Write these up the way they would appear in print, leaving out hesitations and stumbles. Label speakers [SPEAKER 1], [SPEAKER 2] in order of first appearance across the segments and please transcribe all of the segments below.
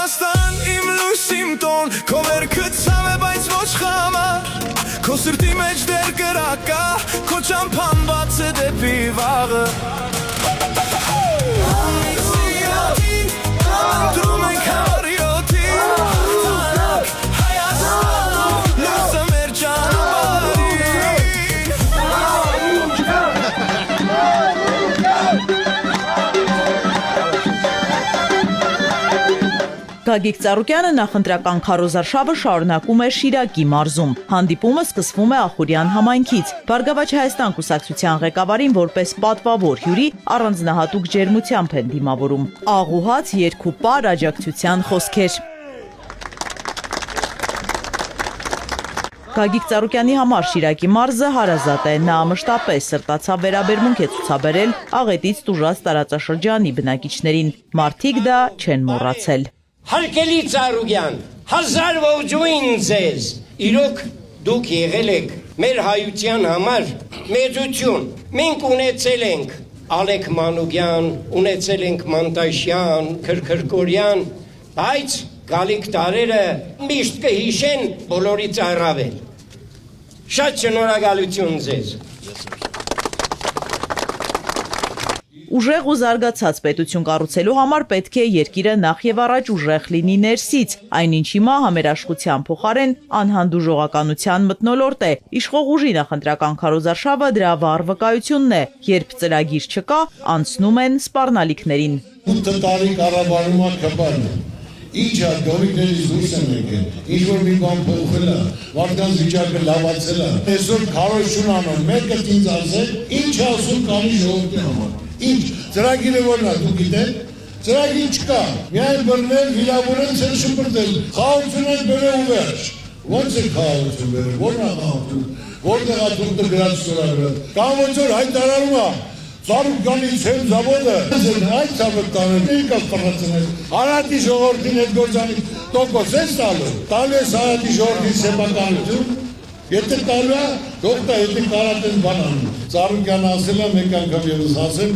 [SPEAKER 1] Հայաստան իմ լույս իմ տոն Քո վերքը ցավ է բայց ոչ խամար Քո սրտի մեջ դեր կրակա Քո ճամփան բաց է դեպի վաղը Անդրում ենք հարյոթի Հայաստան լույսը մեր ճանապարհին
[SPEAKER 2] Գագիկ Ծառուկյանը նախընտրական քարոզարշավը շարունակում է Շիրակի մարզում։ Հանդիպումը սկսվում է Ախուրյան համայնքից։ Բարգավաճ Հայաստան կուսակցության ղեկավարին որպես պատվավոր հյուրի առանձնահատուկ ջերմությամբ են դիմավորում։ Աղուհաց երկու պար աջակցության խոսքեր։ Գագիկ Ծառուկյանի համար Շիրակի մարզը հարազատ է, նա մշտապես սրտացավ վերաբերմունք է ցուցաբերել աղետից տուժած տարածաշրջանի բնակիչներին։ Մարդիկ դա չեն մոռացել։
[SPEAKER 3] Հարգելի Ծառուկյան, հազար ողջույն ձեզ, իրոք դուք եղել եք մեր հայության համար մեծություն, մենք ունեցել ենք Ալեք Մանուկյան, ունեցել ենք Մանտաշյան, Քրքրկորյան, բայց գալիք տարերը միշտ կհիշեն բոլորից առավել, շատ շնորհակալություն ձեզ։
[SPEAKER 2] Ուժեղ ու զարգացած պետություն կառուցելու համար պետք է երկիրը նախ եւ առաջ ուժեղ լինի ներսից, այնինչ հիմա համերաշխության փոխարեն անհանդուրժողականության մթնոլորտ է, իշխող ուժի նախընտրական քարոզարշավը դրա վառ վկայությունն է, երբ ծրագիր չկա, անցնում են սպառնալիքներին։
[SPEAKER 4] 8 տարի կառավարումա քպարն է, ինչ է գովիկներից դուրս են եկել, ինչ որ մի բան փոխել է, մարդկանց վիճակը լավացել է, այսօր քարոզություն անում, մեկը ինձ ասել, ինչ ասում կանի ժողովրդի համար։ Ինչ, ծրագիրը որն է, դու գիտեք, ծրագիր չկա, միայն բռնել, վիրավորել, ցել շպրտել, խաղաղություն են բերել ու վերջ, ոնց է խաղաղություն բերել, որն է խաղաղություն, որտեղ է թուղթը գրած ստորագրել, կամ ոնց որ հայտարարում է, Ծառուկյանի ցել զավոդը, այդ ցավը տանել, եկա ֆրանսիաներ, Արարատի ժողովրդին հետ գործանի տոկոս ես տալու ես Արարատի ժողովրդի սեփականություն, եթե տալու է, թողտա, եթե կարատեն բան անում, Ծառուկյանը ասել է, մեկ անգամ ևս ասել,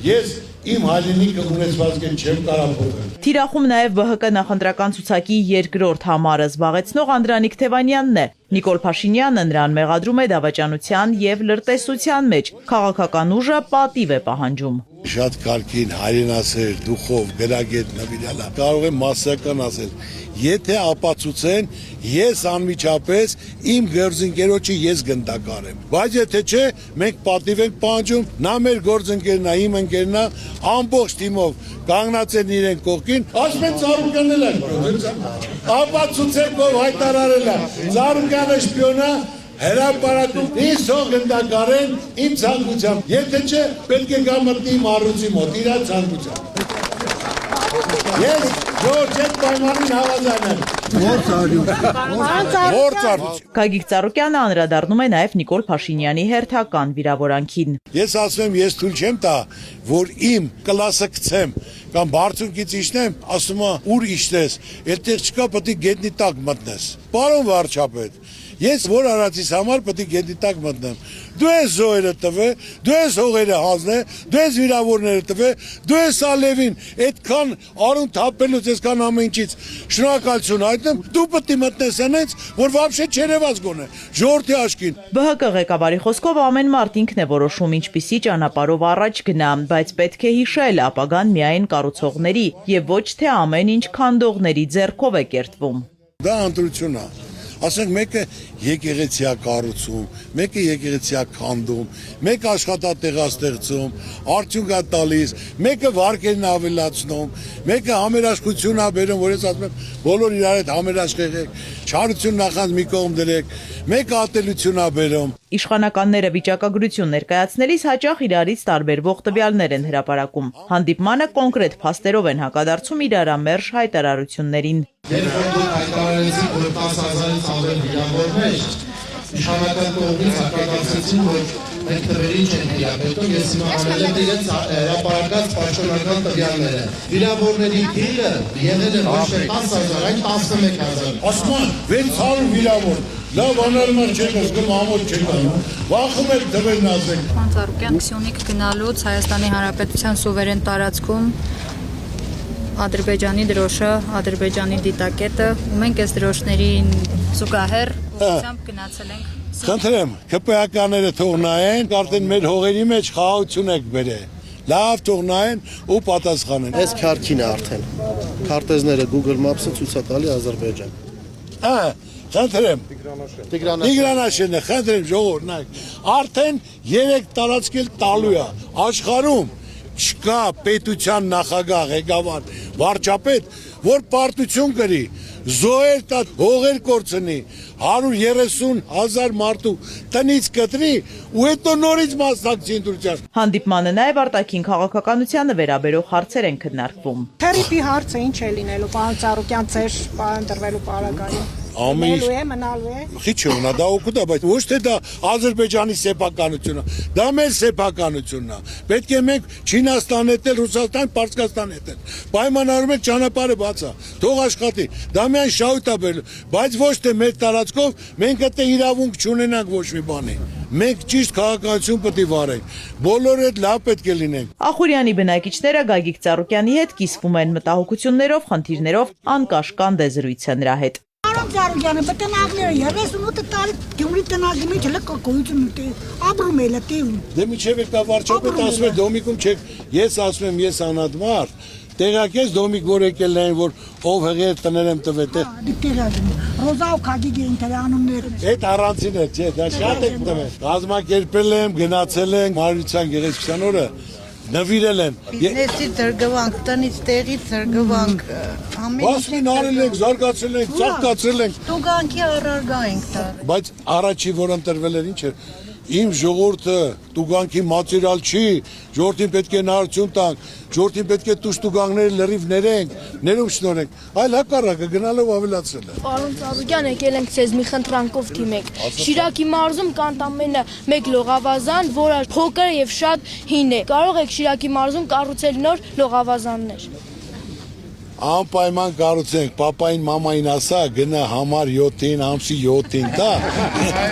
[SPEAKER 4] ես իմ հայրենիքը ունեցվածքեն չեմ կարող փոխել։
[SPEAKER 2] Թիրախում նաև ԲՀԿ նախընտրական ցուցակի երկրորդ համարը զբաղեցնող Անդրանիկ Թևանյանն է։ Նիկոլ Փաշինյանը նրան մեղադրում է դավաճանության եւ լրտեսության մեջ։ Քաղաքական ուժը պատիվ է պահանջում։
[SPEAKER 4] Շատ կարգին, հայրենասեր, դուխով, գրագետ, նվիրյալ, կարող եմ մասսական ասել, եթե ապացուցեն, ես անմիջապես իմ գործընկերոջը ես գնդակար եմ, բայց եթե չէ, մենք պատիվ ենք պահանջում, նա մեր գործընկերն է, իմ ընկերն է, ամբողջ թիմով կանգնած են իրեն կողքին, ասում են Ծառուկյանն է, ապացուցեք ով հայտարարել է, Ծառուկյանը շպիոն է, հրապարակում ինձ թող գնդակար են իմ ցանկությամբ, եթե չէ, պետք է գա մտնի իմ առյուծի մոտ, իրա ցանկությամբ։ Ես ոչ այդ պայմանին հավատան եմ։
[SPEAKER 2] Գագիկ Ծառուկյանը անդրադառնում է նաև Նիկոլ Փաշինյանի հերթական վիրավորանքին։
[SPEAKER 4] Ես ասում եմ, ես թույլ չեմ տա, որ իմ կլասը գցեմ կամ բարձունքից իջնեմ, ասում եմ, ուր իջնես, այդտեղ չկա, պետք է գետնի տակ մտնես։ Պարոն վարչապետ, ես որ արածիս համար պետք է գետնի տակ մտնեմ։ Դու ես զոհերը տվե, դու ես հողերը հանձնե, դու ես վիրավորները տվե, դու ես Ալևին այդքան արուն թափելուց, այսքան ամեն ինչից շնորհակալություն հայտնեմ, դու պետք է մտնես այնց, որ вообще չերևաց գոնե, ժողովրդի աչքին։
[SPEAKER 2] ԲՀԿ ղեկավարի խոսքով ամեն մարդ ինքն է որոշում ինչպիսի ճանապարհով առաջ գնա, բայց պետք է հիշել ապագան միայն կառուցողների եւ ոչ թե ամեն ինչ քանդողների ձեռքով է կերտվում։
[SPEAKER 4] Դա ընտրություն է։ Ասենք մեկը եկեղեցի է կառուցում, մեկը եկեղեցի է քանդում, մեկը աշխատատեղաստեղծում, արդյունք է տալիս, մեկը վարկերն ավելացնում, մեկը համերաշխություն է բերում, որ ես ասում եմ, բոլոր իրար հետ համերաշխ եղեք, չարություն նախանց մի կողմ դրեք, մեկը ատելություն է բերում։
[SPEAKER 2] Իշխանականները վիճակագրություն ներկայացնելիս հաճախ իրարից տարբերվող տվյալներ են հրապարակում։ Հանդիպմանը կոնկրետ փաստերով են հակադարձում իրարամերժ հայտարարություններին։
[SPEAKER 5] Երբ որ դուք հայտարարեցիք, որ 10,000-ից ավել վիրավորներ, իշխանական կողմից հակադարձեցին, որ մենք թվերին չենք դիաբետում, ես հիմա անել եմ իրենց հրապարակած պաշտոնական տվյալները։ Վիրավորների թիվը եղել է ոչ թե 10,000, այլ 11,000։
[SPEAKER 4] Ասում են 600 վիրավոր, լավ անարմար չեք ասում, ամոթ չեք անում, վախում եք թվերն ասեք։
[SPEAKER 6] Պարոն Ծառուկյան, Քսյունիք գնալուց Հայաստանի Հանրապետության սուվերեն տարածքում Ադրբեջանի դրոշը, Ադրբեջանի դիտակետը, ու մենք այս դրոշներին զուգահեռ ուղղությամբ գնացել ենք։
[SPEAKER 4] Խնդրեմ, ԿՊԱ-ականները թող նայեն, արդեն մեր հողերի մեջ խաղաղություն եք բերել։ Լավ թող նայեն ու պատասխանեն։
[SPEAKER 5] Այս քարքին է արդեն։ Քարտեզները Google Maps-ը ցույց է տալի Ադրբեջան։
[SPEAKER 4] Խնդրեմ։ Տիգրանաշենը, խնդրեմ ժողովուրդ նայեք։ Արդեն 3 տարածքել տալու է աշխարհում չկա պետության նախագահ, ղեկավար, վարչապետ, որ պարտություն կրի, զոհեր տա, հողեր կորցնի, 130,000 մարդու տնից կտրի ու հետո նորից մասնակցի ընտրության։
[SPEAKER 2] Հանդիպմանը նաև արտաքին քաղաքականությանը վերաբերող հարցեր են քննարկվում։
[SPEAKER 7] Թերիպի հարցը ինչ է լինելու, պարոն Ծառուկյան, ձեր ընտրվելու պարագայում։
[SPEAKER 4] Ամեն
[SPEAKER 7] մնալու է։
[SPEAKER 4] Խիչ ունա, դա օգուտ է, բայց ոչ թե դա Ադրբեջանի սեփականությունն է, դա մեր սեփականությունն է։ Պետք է մենք Չինաստան հետ, Ռուսաստան, Պարսկաստան հետ պայմանավորում ենք ճանապարհը բաց է, թող աշխատի։ Դա միայն շահույթ է բերելու, բայց ոչ թե մեր տարածքով մենք այդտեղ իրավունք չունենանք ոչ մի բանի։ Մենք ճիշտ քաղաքականություն պետք է վարենք։ Բոլորը հետ լավ պետք է լինենք։
[SPEAKER 2] Ախուրյանի բնակիչները Գագիկ Ծառուկյանի հետ կիսվում են մտահոգություններով, խնդիրներով, անկաշկանդ է զրույցը նրա հետ։
[SPEAKER 7] Պարոն Ծառուկյանը, բտնագները 38 տարի Գյումրի տնագի մեջ լկակոյություն ուտի, ապրում է լտիվ։
[SPEAKER 4] Դե միջև եկա վարչապետ ասում է դոմիկում չեք, ես ասում եմ ես անհատմար, տեղակես դոմիկ որ եկել են, որ ով հղեր տներ եմ տվել տեղ։
[SPEAKER 7] Դիտերազում, Ռոզավ Քագիգի ինտերանումներ։
[SPEAKER 4] Այդ առանցին է, չէ, դա շատ եք տվել։ Կազմակերպել եմ, գնացել ենք Մարիության գեղեցկության օրը, նվիրել եմ։
[SPEAKER 8] Բիզնեսի ծրգվանք, տնից տեղից ծրգվանք,
[SPEAKER 4] Բասմին արել ենք, զարգացել ենք, ծաղկացրել ենք։
[SPEAKER 8] տուգանքի առարգա ենք տար։
[SPEAKER 4] Բայց առաջի որ ընտրվել էր ինչ էր, իմ ժողովուրդը տուգանքի մատերիալ չի, ժողովրդին պետք է նարություն տանք, ժողովրդին պետք է տուշտուգանքները լրիվ ներենք, ներում շնորհենք, այլ հակառակը գնալով ավելացրել է։
[SPEAKER 9] Պարոն Ծառուկյան, եկել ենք ցեզ մի խնդրանքով դիմեք։ Շիրակի մարզում կան ամենը մեկ լողավազան, որը փոքր եւ շատ հին է։ Կարող եք Շիրակի մարզում կառուցել նոր լողավազաններ։
[SPEAKER 4] Անպայման կառուցենք, պապային, մամային ասա, գնա համար 7-ին, ամսի 7-ին, դա։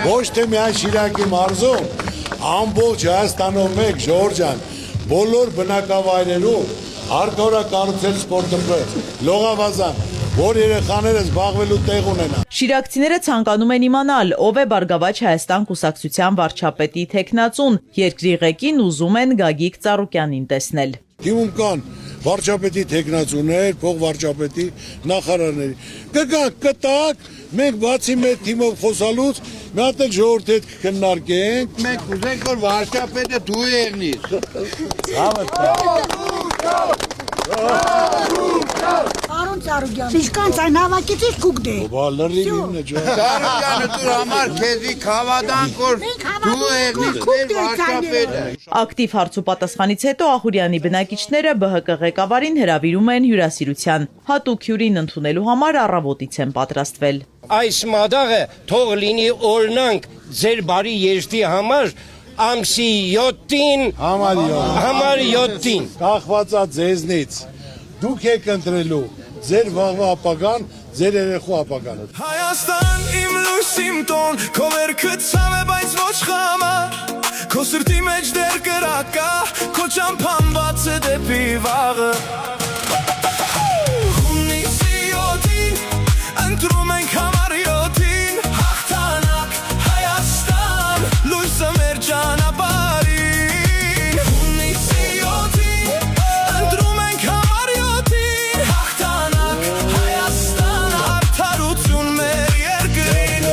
[SPEAKER 4] Ոչ թե միայն Շիրակի մարզում, ամբողջ Հայաստանով մեկ, Ժորժ ջան, բոլոր բնակավայրերում հարկավոր է կառուցել սպորտ դպրոց, լողավազան, որ երեխաները զբաղվելու տեղ ունենան։
[SPEAKER 2] Շիրակցիները ցանկանում են իմանալ, ով է Բարգավաճ Հայաստան կուսակցության վարչապետի թեկնածուն, երկրի ղեկին ուզում են Գագիկ Ծառուկյանին տեսնել։
[SPEAKER 4] Թիմում կան վարչապետի թեկնածուներ, փոխվարչապետի նախարարների։ Կգանք, կտակ, մենք բացի մեր թիմով խոսալուց, մի հատ էլ ժողովրդի հետ կքննարկենք։
[SPEAKER 5] Մենք ուզենք որ վարչապետը դու եղնիր։
[SPEAKER 7] Պարոն Ծառուկյան, ինչքան այն հավաքեցիք կուկ դե։
[SPEAKER 4] Բա լրիվ ինն է ջան։
[SPEAKER 5] Ծառուկյանը դու համար քեզի խավադանք որ դու եղնիր մեր վարչապետը։
[SPEAKER 2] Ակտիվ հարցուպատասխանից հետո Ախուրյանի բնակիչները ԲՀԿ ղեկավարին հրավիրում են հյուրասիրության։ Հատուկ հյուրին ընդունելու համար առավոտից են պատրաստվել։
[SPEAKER 3] Այս մադաղը թող լինի օրնանք ձեր բարի երթի համար ամսի 7-ին համար 7-ին
[SPEAKER 4] Կախված է ձեզնից։ Դուք եք ընտրելու ձեր վաղվա ապագան, ձեր երեխու ապագան։
[SPEAKER 1] Հայաստան իմ լույս իմ տոն, քո վերքը ցավ է, բայց ոչ խամար, քո սրտի մեջ դեր կրակա, քո ճամփան բաց է դեպի վաղը։ Հունիսի 7-ին ընտրում ենք համար 7-ին, հաղթանակ Հայաստան, լույսը մեր ճանապարհին։ Հունիսի 7-ին ընտրում ենք համար 7-ին, հաղթանակ Հայաստան, արդարություն մեր երկրին։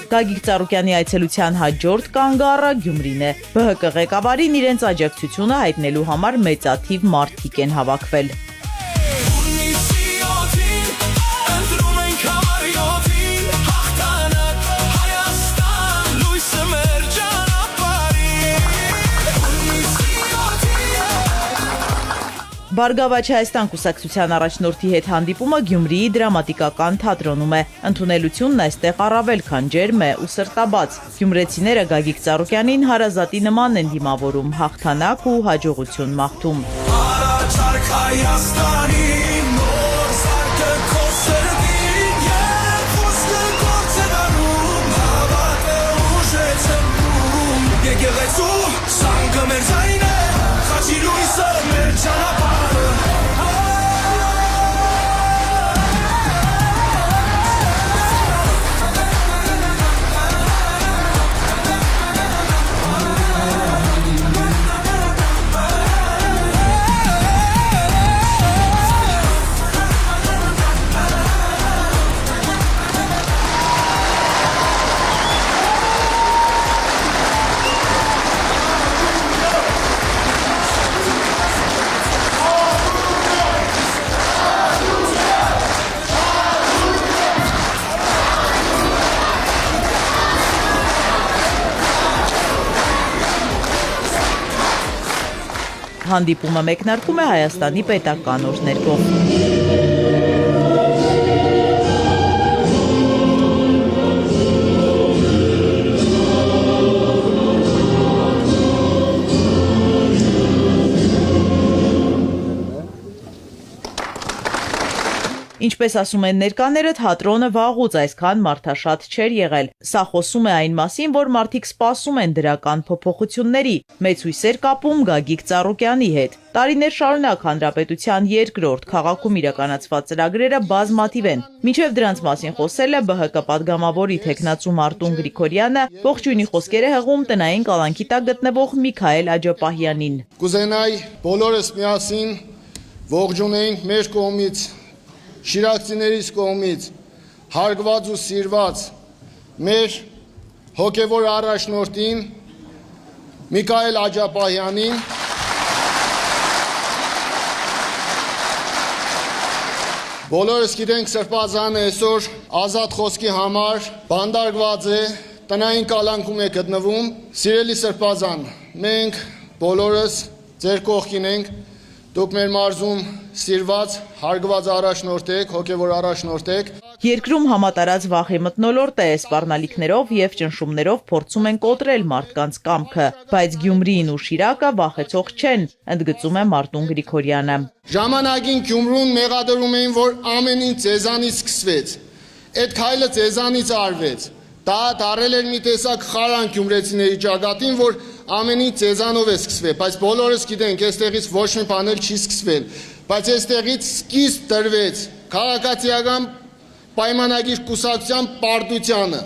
[SPEAKER 2] Գագիկ Ծառուկյանի այցելության հաջորդ կանգառը Գյումրին է։ ԲՀԿ ղեկավարին իրենց աջակցությունը հայտնելու համար մեծաթիվ մարդիկ են հավաքվել։ Բարգավաճ Հայաստան կուսակցության առաջնորդի հետ հանդիպումը Գյումրիի դրամատիկական թատրոնում է։ Ընդունելությունն այստեղ առավել քան ջերմ է ու սրտաբաց։ Գյումրեցիները Գագիկ Ծառուկյանին հարազատի նման են դիմավորում, հաղթանակ ու հաջողություն մաղթում։
[SPEAKER 1] Առաջարկ Հայաստանի նոր սարքը քո սրտին, երբ խոսքը գործ է դառնում, հավատը ուժ է ծնվում, եկեղեցու սանգը մեր ձայնը, խաչի լույսը մեր ճանապարհը։
[SPEAKER 2] Հանդիպումը մեկնարկում է Հայաստանի պետական օրհներգով։ Ինչպես ասում են ներկաները, թատրոնը վաղուց այսքան մարդաշատ չէր եղել։ Սա խոսում է այն մասին, որ մարդիկ սպասում են դրական փոփոխությունների։ Մեծ հույսեր կապում Գագիկ Ծառուկյանի հետ։ Տարիներ շարունակ հանրապետության երկրորդ քաղաքում իրականացված ծրագրերը բազմաթիվ են։ Մինչև դրանց մասին խոսել է ԲՀԿ պատգամավորի թեկնածու Մարտուն Գրիգորյանը, ողջույնի խոսքերը հղում տնային կալանքի տակ գտնվող Միքայել Աջապահյանին։
[SPEAKER 5] Կուզենայի բոլորս միասին ողջունենք մեր կողմից Շիրակցիներից կողմից հարգված ու սիրված մեր հոգևոր առաջնորդին Միքայել Աջապահյանին բոլորս գիտենք Սրբազանը այսօր ազատ խոսքի համար բանդարգված է, տնային կալանքում է գտնվում։ Սիրելի Սրբազան, մենք բոլորս ձեր կողքին ենք, դուք մեր մարզում սիրված, հարգված առաջնորդ եք, հոգևոր առաջնորդ եք։
[SPEAKER 2] Երկրում համատարած վախի մթնոլորտ է, սպառնալիքներով եւ ճնշումներով փորձում են կոտրել մարդկանց կամքը, բայց Գյումրին ու Շիրակը վախեցող չեն, ընդգծում է Մարտուն Գրիգորյանը։
[SPEAKER 5] Ժամանակին Գյումրուն մեղադրում էին, որ ամեն ինչ ձեզանից սկսվեց։ Այդ քայլը ձեզանից արվեց։ Դա դարել էր մի տեսակ խարան գյումրեցիների ճակատին, որ ամեն ինչ ձեզանով է սկսվել, բայց բոլորս գիտենք, այստեղից ոչ մի բան չի սկսվել, բայց այստեղից սկիզբ տրվեց քաղաքացիական պայմանագիր կուսակցության պարտությանը։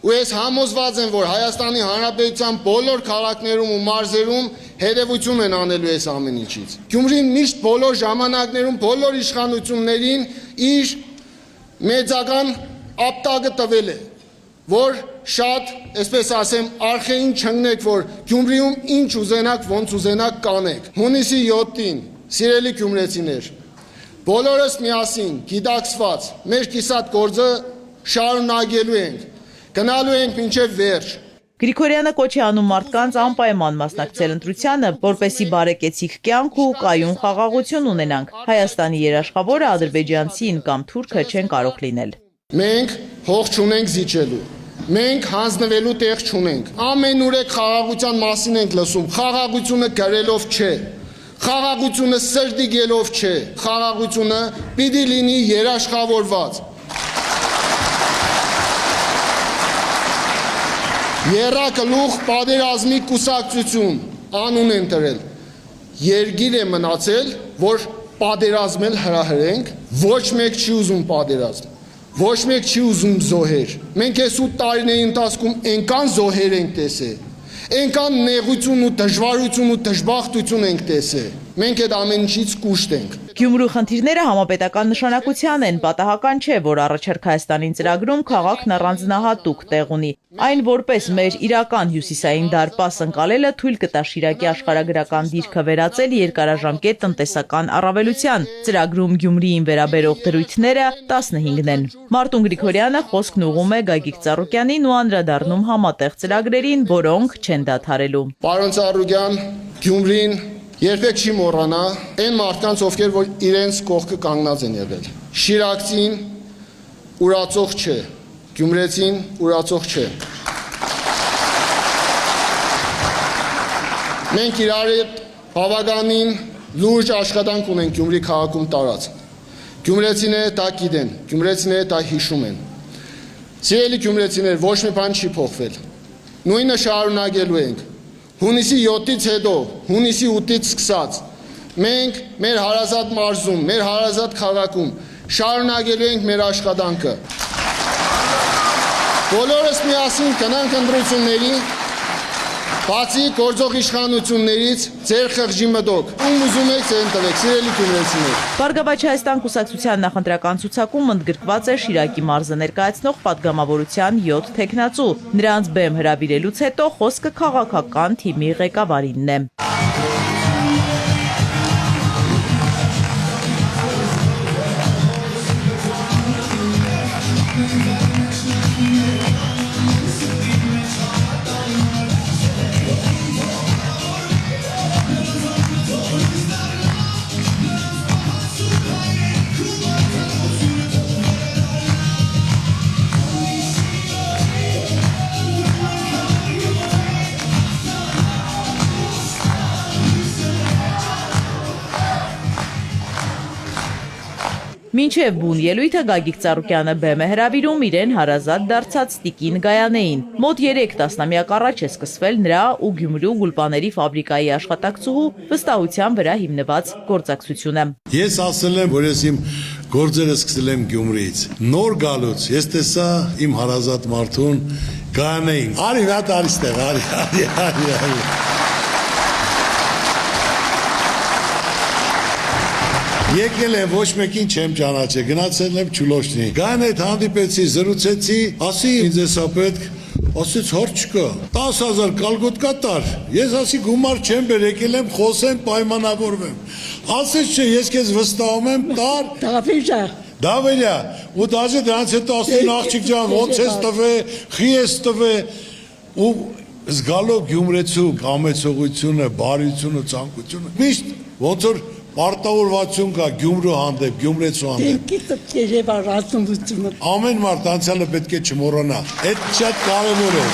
[SPEAKER 5] Ու ես համոզված եմ, որ Հայաստանի Հանրապետության բոլոր քաղաքներում ու մարզերում հետևություն են անելու այս ամեն ինչից։ Գյումրին միշտ բոլոր ժամանակներում բոլոր իշխանություններին իր մեծական ապտակը տվել է, որ շատ, այսպես ասեմ, արխային չընկնեք, որ Գյումրիում ինչ ուզենակ, ոնց ուզենակ կանեք։ Հունիսի 7-ին, սիրելի գյումրեցիներ, բոլորս միասին, գիտակցված, մեր կիսատ գործը շարունակելու ենք, գնալու ենք մինչև վերջ։
[SPEAKER 2] Գրիգորյանը կոչ է անում մարդկանց անպայման մասնակցել ընտրությանը, որպեսզի բարեկեցիկ կյանք ու կայուն խաղաղություն ունենանք։ Հայաստանի երաշխավորը ադրբեջանցին կամ թուրքը չեն կարող լինել։
[SPEAKER 5] Մենք հող չունենք զիջելու, մենք հանձնվելու տեղ չունենք։ Ամեն ուրեք խաղաղության մասին ենք լսում, խաղաղությունը գրելով չէ, խաղաղությունը սրտիկելով չէ, խաղաղությունը պիտի լինի երաշխավորված։ Եռակլուղ պատերազմի կուսակցություն անուն են տրել։ Երգիր է մնացել, որ պատերազմել հրահրենք, ոչ մեկ չի ուզում պատերազմ, ոչ մեկ չի ուզում զոհեր։ Մենք այս 8 տարիների ընթացքում այնքան զոհեր ենք տեսել, այնքան նեղություն ու դժվարություն ու դժբախտություն ենք տեսել։ Մենք այդ ամեն ինչից կուշտ ենք։
[SPEAKER 2] Գյումրու խնդիրները համապետական նշանակության են, պատահական չէ, որ առաջարկ Հայաստանին ծրագրում քաղաքն առանձնահատուկ տեղ ունի։ Այն որպես մեր իրական հյուսիսային դարպաս ընկալելը թույլ կտա Շիրակի աշխարհագրական դիրքը վերածել երկարաժամկետ տնտեսական առավելության։ Ծրագրում Գյումրիին վերաբերող դրույթները 15-ն են։ Մարտուն Գրիգորյանը խոսքն ուղղում է Գագիկ Ծառուկյանին ու անդրադառնում համատեղ ծրագրերին, որոնք չեն դադարելու։
[SPEAKER 5] Պարոն Ծառուկյան, Գյումրին երբեք չի մոռանա այն մարդկանց, ովքեր որ իրենց կողքը կանգնած են եղել։ Շիրակցին ուրացող չէ, գյումրեցին ուրացող չէ։ Մենք իրար հետ բավականին լուրջ աշխատանք ունենք Գյումրի քաղաքում տարած։ Գյումրեցիները դա գիտեն, գյումրեցիները դա հիշում են։ Սիրելի գյումրեցիներ, ոչ մի բան չի փոխվել։ Նույնը շարունակելու ենք։ Հունիսի 7-ից հետո, հունիսի 8-ից սկսած, մենք մեր հարազատ մարզում, մեր հարազատ քաղաքում շարունակելու ենք մեր աշխատանքը։ Բոլորս միասին գնանք ընտրությունների, բացի գործող իշխանություններից ձեր խղճի մտոք, ում ուզում եք ձեր ընտրեք, սիրելի գյումրեցիներ։
[SPEAKER 2] Բարգավաճ Հայաստան կուսակցության նախընտրական ցուցակում ընդգրկված է Շիրակի մարզը ներկայացնող պատգամավորության 7 թեկնածու։ Նրանց բեմ հրավիրելուց հետո խոսքը քաղաքական թիմի ղեկավարինն է։ Մինչև բուն ելույթը Գագիկ Ծառուկյանը բեմ է հրավիրում իրեն հարազատ դարձած Տիկին Գայանեին։ Մոտ 3 տասնամյակ առաջ է սկսվել նրա ու Գյումրու գուլպաների ֆաբրիկայի աշխատակցուհու վստահության վրա հիմնված գործակցությունը։
[SPEAKER 4] Ես ասել եմ, որ ես իմ գործերը սկսել եմ Գյումրիից։ Նոր գալուց ես տեսա իմ հարազատ մարդուն Գայանեին։ Արի հատ արիստեղ, արի։ Եկել եմ ոչ մեկին չեմ ճանաչել, գնացել եմ Չուլոշնի։ Գայանե հետ հանդիպեցի, զրուցեցի, ասի ինձ էսա պետք, ասեց հարց չկա, 10,000 կալգոտկա տար, ես ասի գումար չեմ բեր, եկել եմ խոսեմ, պայմանավորվեմ, ասեց չէ, ես քեզ վստահում եմ, տար, Դավելյա, ու դաժե դրանց հետո ասին աղջիկ ջան, ոնց ես տվե, խի ես տվե, ու զգալով Գյումրեցու կամեցողությունը, բարությունը, ցանկությունը, միշտ ոնց որ պարտավորվածություն կա Գյումրու հանդեպ, Գյումրեցու հանդեպ։ Ամեն մարդ անցյալը պետք է չմոռանա, այդ շատ կարևոր է։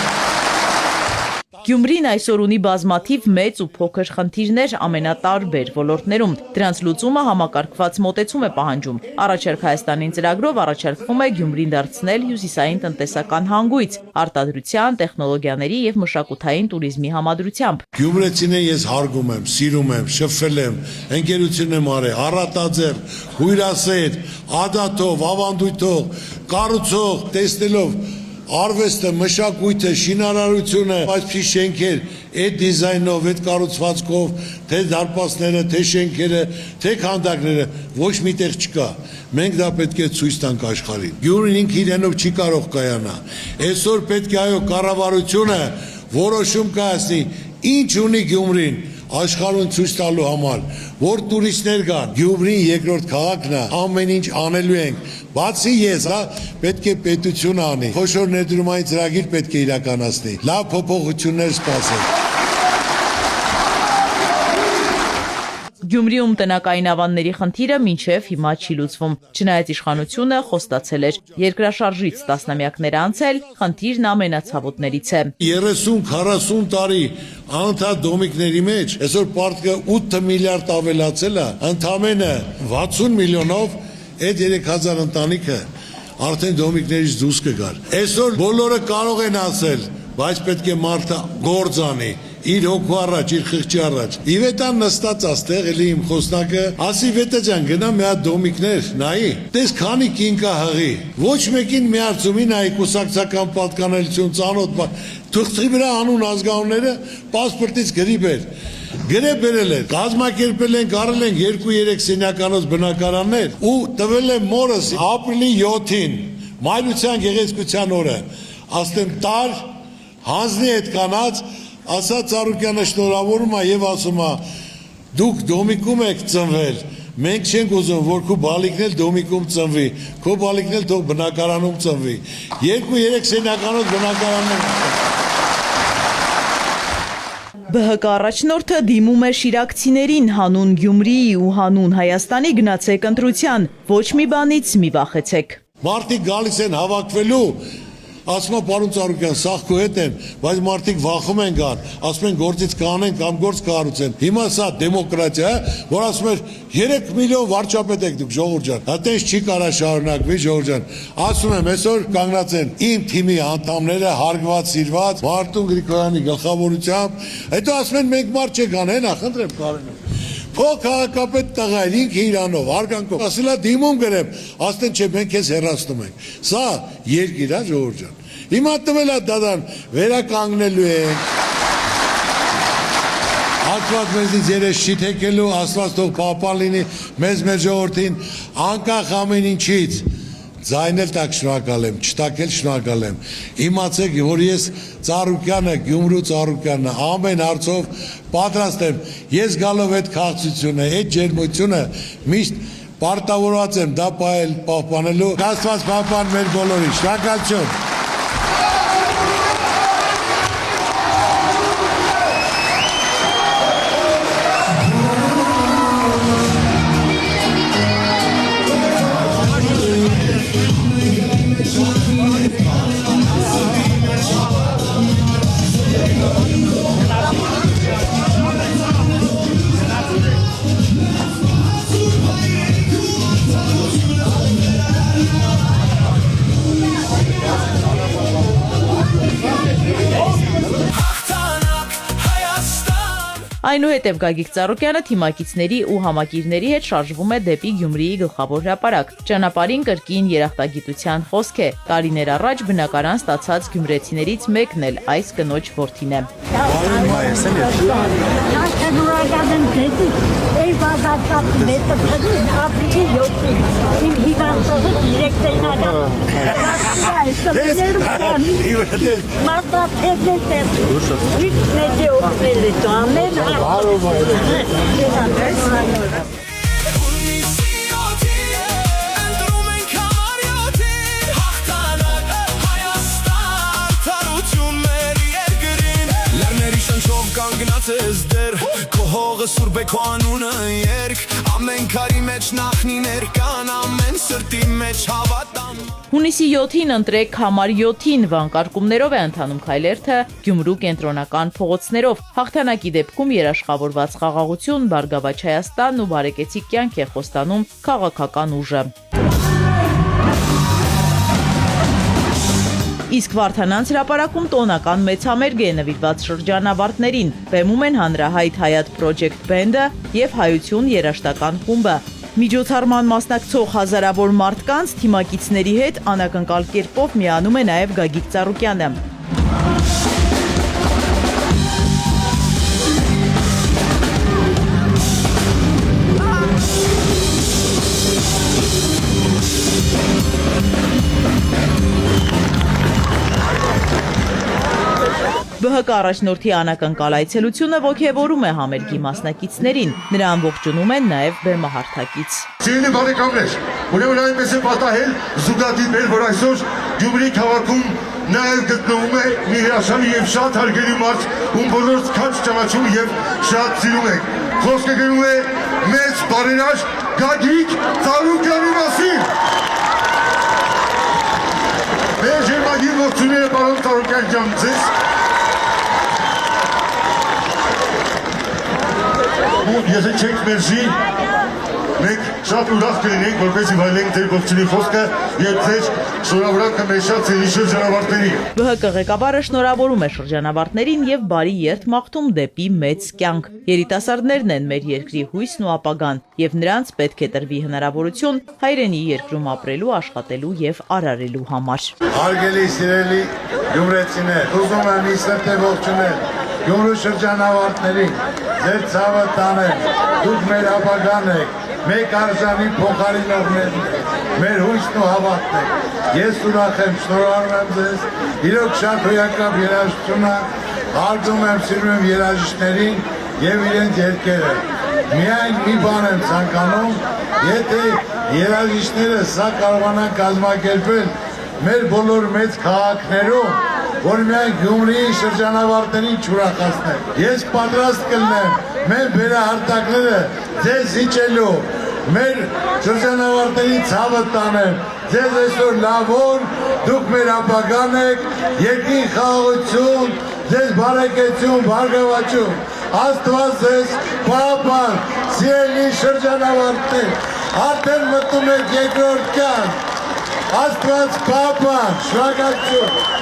[SPEAKER 2] Գյումրին այսօր ունի բազմաթիվ մեծ ու փոքր խնդիրներ ամենատարբեր ոլորտներում։ Դրանց լուծումը համակարգված մոտեցում է պահանջում։ Առաջարկ Հայաստանին ծրագրով առաջարկվում է Գյումրին դարձնել հյուսիսային տնտեսական հանգույց, արտադրության, տեխնոլոգիաների եւ մշակութային туриզմի համադրությամբ։
[SPEAKER 4] Գյումրեցիներին ես հարգում եմ, սիրում եմ, շփվել եմ, ընկերություն եմ արել, առատաձև, հյուրասեր, ադատով, ավանդույթով, կառուցող, տեսնելով արվեստը, մշակույթը, շինարարությունը, այսպիսի շենքեր, այդ դիզայնով, այդ կառուցվածքով, թե դարպասները, թե շենքերը, թե քանդակները ոչ միտեղ չկա։ Մենք դա պետք է ցույց տանք աշխարհին։ Գյումրին ինքը իրենով չի կարող կայանա։ Այսօր պետք է այո կառավարությունը որոշում կայացնի, ինչ ունի Գյումրին աշխարհում ցույց տալու համար, որ տուրիստներ գան։ Գյումրին երկրորդ քաղաքն է, ամեն ինչ անելու ենք։ Բացի ես, պետք է պետությունը անի։ Խոշոր ներդրումային ծրագիր պետք է իրականացնի։ Լավ փոփոխություններ սպասենք։
[SPEAKER 2] Գյումրիում տնակային ավանների խնդիրը մինչև հիմա չի լուծվում։ Չնայած իշխանությունը խոստացել էր երկրաշարժից տասնամյակներ անցել, խնդիրն ամենացավոտներից է։
[SPEAKER 4] 30-40 տարի անընդհատ դոմիկների մեջ, այսօր պարտքը 8 միլիարդ ավելացել է, ընդամենը 60 միլիոնով այդ 3000 ընտանիքը արդեն դոմիկներից դուրս կգար։ Այսօր բոլորը կարող են ասել, բայց պետք է մարդը գործ անի։ Իր հոգու առաջ, իր խղճի առաջ։ Իվետան նստած աստեղ, էլի իմ խոսնակը, ասի Վետա ջան, գնա մի հատ դոմիկներ, նայի, տես քանի կին կա հղի։ Ոչ մեկին մի արծումի նայի կուսակցական պատկանելություն, ծանոթ, թղթի վրա անուն ազգանունները պասպորտից գրի բեր։ Գրե բերել են, կազմակերպել են, կարել են 2-3 սենյականոց բնակարաններ ու տվել են մորս ապրիլի 7-ին, մայրության գեղեցկության օրը, ասեմ տար, հանձնի հետ կանած, ասա Ծառուկյանը շնորհավորում է եւ ասում է դուք դոմիկում եք ծնվել, մենք չենք ուզում որ քո բալիկն էլ դոմիկում ծնվի, քո բալիկն էլ թող բնակարանում ծնվի, 2-3 սենյականոց բնակարաններ։
[SPEAKER 2] ԲՀԿ առաջնորդը դիմում է շիրակցիներին հանուն Գյումրիի ու հանուն Հայաստանի գնացեք ընտրության, ոչ մի բանից մի վախեցեք։
[SPEAKER 4] Մարդիկ գալիս են հավաքվելու, ասում է պարոն Ծառուկյան, սաղ քո հետ են, բայց մարդիկ վախում են գան, ասում են գործից կանեն կամ գործ կառուցեն։ Հիմա սա դեմոկրատիա է, որ ասում էր 3 միլիոն վարչապետ եք դուք ժողովուրդ ջան։ Այդպես չի կարա շարունակվի ժողովուրդ ջան։ Ասում եմ այսօր կանգնած են իմ թիմի անդամները հարգված, սիրված, Մարտուն Գրիգորյանի գլխավորությամբ, հետո ասում են մենք մարդ չենք անեն, խնդրեմ կարեն։ Փոք քաղաքապետ տղայր ինքը իրանով, հարգանքով, ասելա դիմում գրեմ, ասեն չէ մենք քեզ հեռացնում ենք։ Սա երկիր է ժողովուրդ ջան։ Հիմա տվել է դադան, վերականգնելու ենք։ Աստված մեզնից երես չի թեքելու, Աստված թող պահպան լինի մեզ մեր ժողովրդին, անկախ ամեն ինչից։ Ձայնել տակ շնորհակալ եմ, չտակել շնորհակալ եմ։ Իմացեք, որ ես Ծառուկյանը, Գյումրու Ծառուկյանը ամեն հարցով պատրաստ եմ։ Ես գալով այդ քաղցությունը, այդ ջերմությունը միշտ պարտավորված եմ դա պահպանելու։ Աստված պահպան մեր բոլորին։ Շնորհակալություն։
[SPEAKER 2] Այնուհետև Գագիկ Ծառուկյանը թիմակիցների ու համակիրների հետ շարժվում է դեպի Գյումրիի գլխավոր հրապարակ։ Ճանապարհին կրկին երախտագիտության խոսք է։ Տարիներ առաջ բնակարան ստացած գյումրեցիներից մեկն էլ այս կնոջ որդին է։
[SPEAKER 1] Կանգնած դեր քո հողը սուրբ է քո անունը երկ ամեն քարի մեջ նախնիներ կան ամեն սրտի մեջ հավատամ
[SPEAKER 2] Հունիսի 7-ին ընտրեք համար 7-ին վանկարկումներով է ընթանում քայլերթը Գյումրու կենտրոնական փողոցներով հաղթանակի դեպքում երաշխավորված խաղաղություն Բարգավաճ Հայաստանն ու բարեկեցիկ կյանք է խոստանում քաղաքական ուժը Իսկ Վարդանանց հրապարակում տոնական մեծամերգ է նվիրված շրջանավարտներին, բեմում են հանրահայտ Hayat Project Band-ը եւ Հայություն երաժշտական խումբը։ Միջոցառման մասնակցող հազարավոր մարդկանց թիմակիցների հետ անակնկալ կերպով միանում է նաեւ Գագիկ Ծառուկյանը։ ԲՀԿ առաջնորդի անակնկալ այցելությունը ոգևորում է համերգի մասնակիցներին, նրան ողջունում են նաև բեմահարթակից։
[SPEAKER 10] Սիրելի բարեկամներ, ուրեմն այնպես է պատահել զուգադիպել, որ այսօր Գյումրի քաղաքում նաև գտնվում է մի հրաշալի եւ շատ հարգելի մարդ, ում բոլորս քաջ ճանաչում եւ շատ սիրում ենք։ Խոսքը գնում է մեծ բարերարժ Գագիկ Ծառուկյանի մասին։ Մեր ջերմագին ողջունները պարոն Ծառուկյան ջան ձեզ։ Եթե չեք մերժի, մենք շատ ուրախ կլինենք, որպեսզի վայելենք ձեր ողջունի խոսքը եւ ձեր շնորհավորանքը մեր շատ սիրելի շրջանավարտներին։
[SPEAKER 2] ԲՀԿ ղեկավարը շնորհավորում է շրջանավարտներին եւ բարի երթ մաղթում դեպի մեծ կյանք։ Երիտասարդներն են մեր երկրի հույսն ու ապագան եւ նրանց պետք է տրվի հնարավորություն հայրենի երկրում ապրելու, աշխատելու եւ արարելու համար։
[SPEAKER 4] Հարգելի սիրելի գյումրեցիներ, ուզում եմ իսկապես ողջունել Գյումրու շրջանավարտներին, ձեր ցավը տանեք, դուք մեր ապագան եք, մեկ արժանի փոխարինողներն եք, մեր հույսն ու հավատն եք։ Ես ուրախ եմ, շնորհավորում եմ ձեզ, իրոք շատ հոյակապ երաժշտություն է, հարգում եմ, սիրում եմ երաժիշտներին եւ իրենց երգերը։ Միայն մի բան եմ ցանկանում, եթե երաժիշտները սա կարողանան կազմակերպել մեր բոլոր մեծ քաղաքներում, որ միայն Գյումրիի շրջանավարտներին չուրախացնեն։ Ես պատրաստ կլինեմ մեր վերահարտակները ձեզ զիջելու, մեր շրջանավարտների ցավը տանեմ, ձեզ այսօր լավոն, դուք մեր ապագան եք, երկրի խաղաղություն, ձեզ բարեկեցություն, բարգավաճում, Աստված ձեզ պահապան, սիրելի շրջանավարտներ, արդեն մտնում եք երկրորդ կյանք, Աստված պահապան, շնորհակալություն։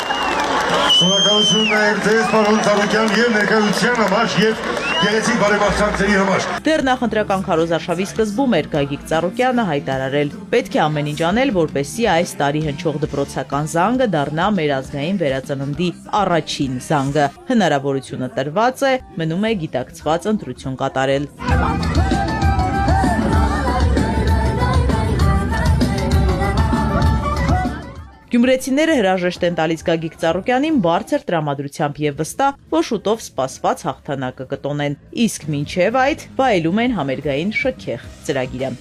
[SPEAKER 10] Շնորհակալություն նաև ձեզ, պարոն Ծառուկյան, եւ ներկայության համար եւ գեղեցիկ բարեբախտանքների համար։
[SPEAKER 2] Դեռ նախընտրական քարոզարշավի սկզբում էր Գագիկ Ծառուկյանը հայտարարել. պետք է ամեն ինչ անել, որպեսզի այս տարի հնչող դպրոցական զանգը դառնա մեր ազգային վերածննդի առաջին զանգը։ Հնարավորությունը տրված է, մնում է գիտակցված ընտրություն կատարել։ Գյումրեցիները հրաժեշտ են տալիս Գագիկ Ծառուկյանին բարձր տրամադրությամբ եւ վստահ, որ շուտով սպասված հաղթանակը կտոնեն։ Իսկ մինչեւ այդ վայելում են համերգային շքեղ ծրագիրը։